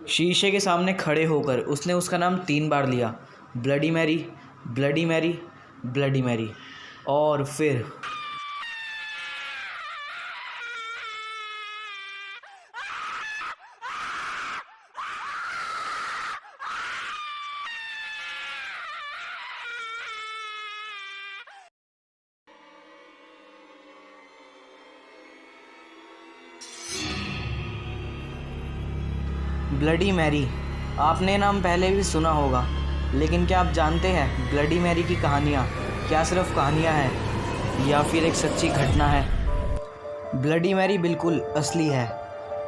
शीशे के सामने खड़े होकर उसने उसका नाम 3 बार लिया, Bloody Mary, Bloody Mary, Bloody Mary. और फिर ब्लडी मैरी, आपने नाम पहले भी सुना होगा, लेकिन क्या आप जानते हैं ब्लडी मैरी की कहानियाँ क्या सिर्फ कहानियाँ हैं या फिर एक सच्ची घटना है? ब्लडी मैरी बिल्कुल असली है।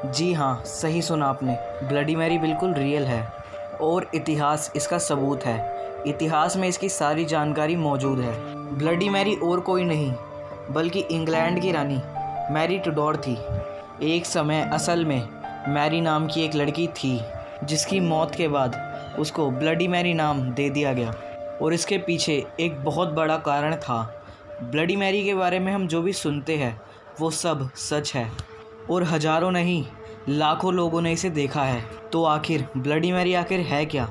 जी हाँ, सही सुना आपने, ब्लडी मैरी बिल्कुल रियल है और इतिहास इसका सबूत है। इतिहास में इसकी सारी जानकारी मौजूद है। ब्लडी मैरी और कोई नहीं बल्कि इंग्लैंड की रानी मैरी टुडोर थी। एक समय असल में मैरी नाम की एक लड़की थी जिसकी मौत के बाद उसको ब्लडी मैरी नाम दे दिया गया और इसके पीछे एक बहुत बड़ा कारण था। ब्लडी मैरी के बारे में हम जो भी सुनते हैं वो सब सच है और हज़ारों नहीं लाखों लोगों ने इसे देखा है। तो आखिर ब्लडी मैरी आखिर है क्या?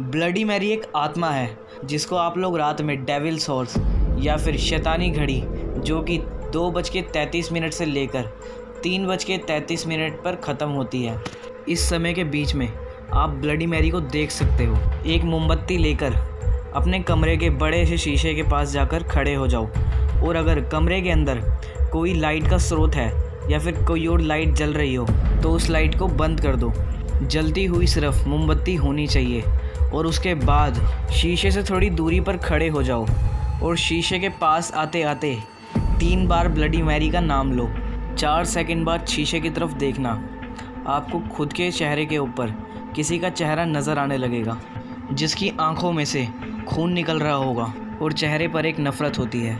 ब्लडी मैरी एक आत्मा है जिसको आप लोग रात में डेविल्स हॉर्स या फिर शैतानी घड़ी जो कि 2:33 से लेकर 3:33 पर ख़त्म होती है, इस समय के बीच में आप ब्लडी मैरी को देख सकते हो। एक मोमबत्ती लेकर अपने कमरे के बड़े से शीशे के पास जाकर खड़े हो जाओ और अगर कमरे के अंदर कोई लाइट का स्रोत है या फिर कोई और लाइट जल रही हो तो उस लाइट को बंद कर दो। जलती हुई सिर्फ मोमबत्ती होनी चाहिए और उसके बाद शीशे से थोड़ी दूरी पर खड़े हो जाओ और शीशे के पास आते आते 3 बार ब्लडी मैरी का नाम लो। 4 सेकंड बाद शीशे की तरफ देखना, आपको खुद के चेहरे के ऊपर किसी का चेहरा नज़र आने लगेगा जिसकी आंखों में से खून निकल रहा होगा और चेहरे पर एक नफ़रत होती है।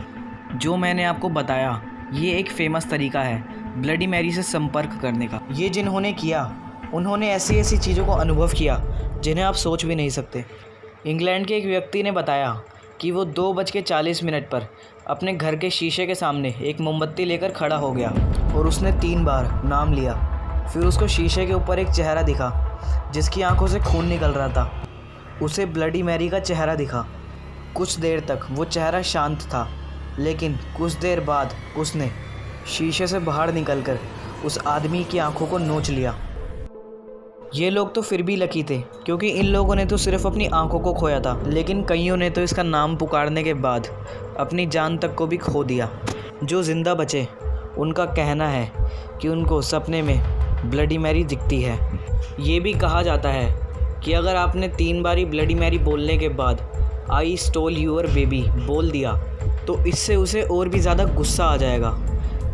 जो मैंने आपको बताया ये एक फ़ेमस तरीका है ब्लडी मैरी से संपर्क करने का। ये जिन्होंने किया उन्होंने ऐसी ऐसी चीज़ों को अनुभव किया जिन्हें आप सोच भी नहीं सकते। इंग्लैंड के एक व्यक्ति ने बताया कि वो 2:40 पर अपने घर के शीशे के सामने एक मोमबत्ती लेकर खड़ा हो गया और उसने 3 बार नाम लिया। फिर उसको शीशे के ऊपर एक चेहरा दिखा जिसकी आंखों से खून निकल रहा था। उसे ब्लडी मैरी का चेहरा दिखा। कुछ देर तक वो चेहरा शांत था, लेकिन कुछ देर बाद उसने शीशे से बाहर निकलकर उस आदमी की आंखों को नोच लिया। ये लोग तो फिर भी लकी थे क्योंकि इन लोगों ने तो सिर्फ अपनी आंखों को खोया था, लेकिन कईयों ने तो इसका नाम पुकारने के बाद अपनी जान तक को भी खो दिया। जो ज़िंदा बचे उनका कहना है कि उनको सपने में ब्लडी मैरी दिखती है। ये भी कहा जाता है कि अगर आपने 3 बारी ब्लडी मैरी बोलने के बाद आई स्टोल यूर बेबी बोल दिया तो इससे उसे और भी ज़्यादा गुस्सा आ जाएगा।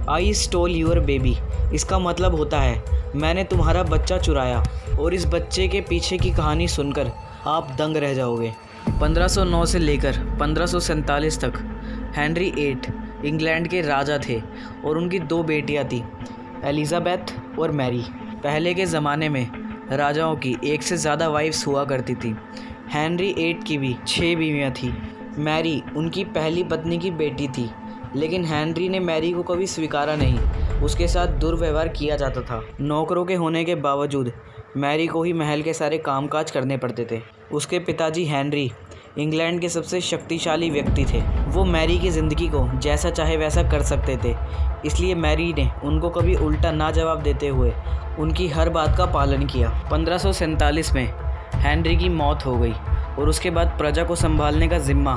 आई स्टोल यूर बेबी इसका मतलब होता है मैंने तुम्हारा बच्चा चुराया, और इस बच्चे के पीछे की कहानी सुनकर आप दंग रह जाओगे। 1509 से लेकर 1547 तक हेनरी 8 इंग्लैंड के राजा थे और उनकी 2 बेटियां थीं, एलिज़ाबेथ और मैरी। पहले के ज़माने में राजाओं की 1 से ज़्यादा वाइफ्स हुआ करती थी। हेनरी 8 की भी 6 बीवियाँ थीं। मैरी उनकी पहली पत्नी की बेटी थी, लेकिन हेनरी ने मैरी को कभी स्वीकारा नहीं। उसके साथ दुर्व्यवहार किया जाता था। नौकरों के होने के बावजूद मैरी को ही महल के सारे कामकाज करने पड़ते थे। उसके पिताजी हेनरी इंग्लैंड के सबसे शक्तिशाली व्यक्ति थे। वो मैरी की ज़िंदगी को जैसा चाहे वैसा कर सकते थे, इसलिए मैरी ने उनको कभी उल्टा ना जवाब देते हुए उनकी हर बात का पालन किया। 1547 में हेनरी की मौत हो गई और उसके बाद प्रजा को संभालने का जिम्मा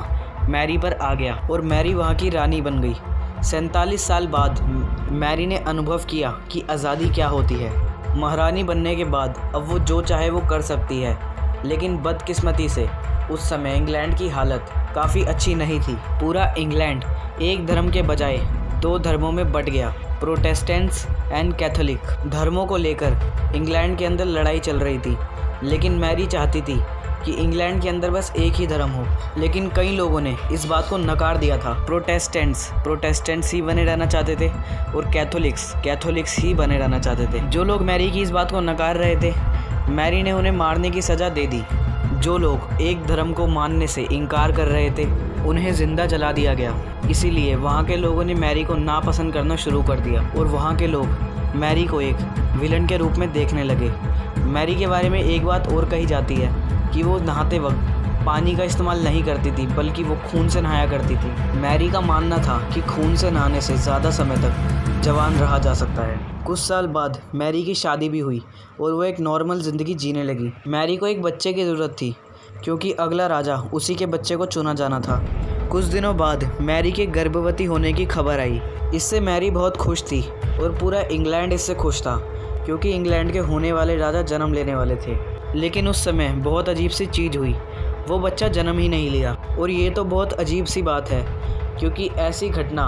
मैरी पर आ गया और मैरी वहाँ की रानी बन गई। 47 साल बाद मैरी ने अनुभव किया कि आज़ादी क्या होती है। महारानी बनने के बाद अब वो जो चाहे वो कर सकती है, लेकिन बदकिस्मती से उस समय इंग्लैंड की हालत काफ़ी अच्छी नहीं थी। पूरा इंग्लैंड एक धर्म के बजाय 2 धर्मों में बट गया, प्रोटेस्टेंट्स एंड कैथोलिक। धर्मों को लेकर इंग्लैंड के अंदर लड़ाई चल रही थी, लेकिन मैरी चाहती थी कि इंग्लैंड के अंदर बस एक ही धर्म हो, लेकिन कई लोगों ने इस बात को नकार दिया था। प्रोटेस्टेंट्स ही बने रहना चाहते थे और कैथोलिक्स ही बने रहना चाहते थे। जो लोग मैरी की इस बात को नकार रहे थे, मैरी ने उन्हें मारने की सज़ा दे दी। जो लोग एक धर्म को मानने से इनकार कर रहे थे उन्हें ज़िंदा जला दिया गया। इसीलिए वहाँ के लोगों ने मैरी को नापसंद करना शुरू कर दिया और वहाँ के लोग मैरी को एक विलन के रूप में देखने लगे। मैरी के बारे में एक बात और कही जाती है कि वो नहाते वक्त पानी का इस्तेमाल नहीं करती थी, बल्कि वो खून से नहाया करती थी। मैरी का मानना था कि खून से नहाने से ज़्यादा समय तक जवान रहा जा सकता है। कुछ साल बाद मैरी की शादी भी हुई और वो एक नॉर्मल ज़िंदगी जीने लगी। मैरी को एक बच्चे की ज़रूरत थी क्योंकि अगला राजा उसी के बच्चे को चुना जाना था। कुछ दिनों बाद मैरी के गर्भवती होने की खबर आई। इससे मैरी बहुत खुश थी और पूरा इंग्लैंड इससे खुश था क्योंकि इंग्लैंड के होने वाले राजा जन्म लेने वाले थे। लेकिन उस समय बहुत अजीब सी चीज़ हुई, वो बच्चा जन्म ही नहीं लिया। और ये तो बहुत अजीब सी बात है क्योंकि ऐसी घटना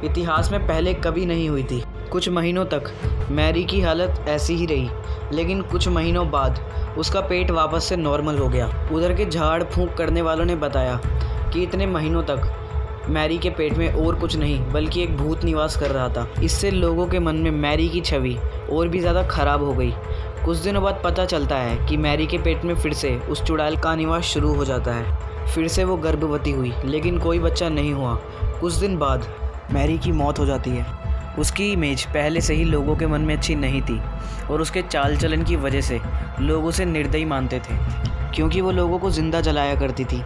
इतिहास में पहले कभी नहीं हुई थी। कुछ महीनों तक मैरी की हालत ऐसी ही रही, लेकिन कुछ महीनों बाद उसका पेट वापस से नॉर्मल हो गया। उधर के झाड़ फूंक करने वालों ने बताया कि इतने महीनों तक मैरी के पेट में और कुछ नहीं बल्कि एक भूत निवास कर रहा था। इससे लोगों के मन में मैरी की छवि और भी ज़्यादा ख़राब हो गई। कुछ दिनों बाद पता चलता है कि मैरी के पेट में फिर से उस चुड़ैल का निवास शुरू हो जाता है। फिर से वो गर्भवती हुई, लेकिन कोई बच्चा नहीं हुआ। कुछ दिन बाद मैरी की मौत हो जाती है। उसकी इमेज पहले से ही लोगों के मन में अच्छी नहीं थी और उसके चाल चलन की वजह से लोग उसे निर्दयी मानते थे क्योंकि वो लोगों को ज़िंदा जलाया करती थी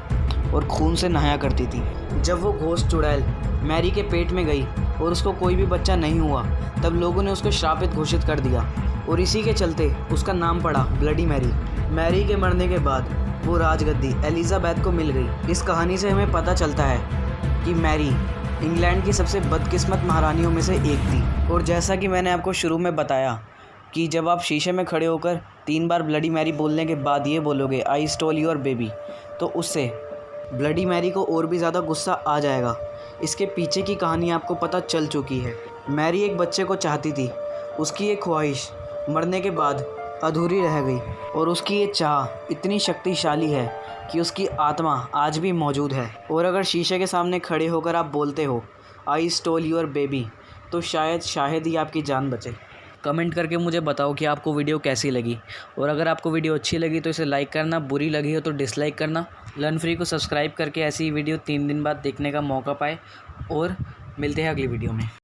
और खून से नहाया करती थी। जब वो घोस्ट चुड़ैल मैरी के पेट में गई और उसको कोई भी बच्चा नहीं हुआ, तब लोगों ने उसको श्रापित घोषित कर दिया और इसी के चलते उसका नाम पड़ा ब्लडी मैरी। मैरी के मरने के बाद वो राजगद्दी एलिजाबेथ को मिल गई। इस कहानी से हमें पता चलता है कि मैरी इंग्लैंड की सबसे बदकिस्मत महारानियों में से एक थी। और जैसा कि मैंने आपको शुरू में बताया कि जब आप शीशे में खड़े होकर 3 बार ब्लडी मैरी बोलने के बाद ये बोलोगे आई स्टोल योर बेबी, तो उससे ब्लडी मैरी को और भी ज़्यादा गुस्सा आ जाएगा। इसके पीछे की कहानी आपको पता चल चुकी है। मैरी एक बच्चे को चाहती थी, उसकी ये ख्वाहिश मरने के बाद अधूरी रह गई और उसकी ये चाह इतनी शक्तिशाली है कि उसकी आत्मा आज भी मौजूद है। और अगर शीशे के सामने खड़े होकर आप बोलते हो आई स्टोल योर बेबी, तो शायद ही आपकी जान बचे। कमेंट करके मुझे बताओ कि आपको वीडियो कैसी लगी, और अगर आपको वीडियो अच्छी लगी तो इसे लाइक करना, बुरी लगी हो तो डिसलाइक करना। लर्न फ्री को सब्सक्राइब करके ऐसी वीडियो 3 दिन बाद देखने का मौका पाए। और मिलते हैं अगली वीडियो में।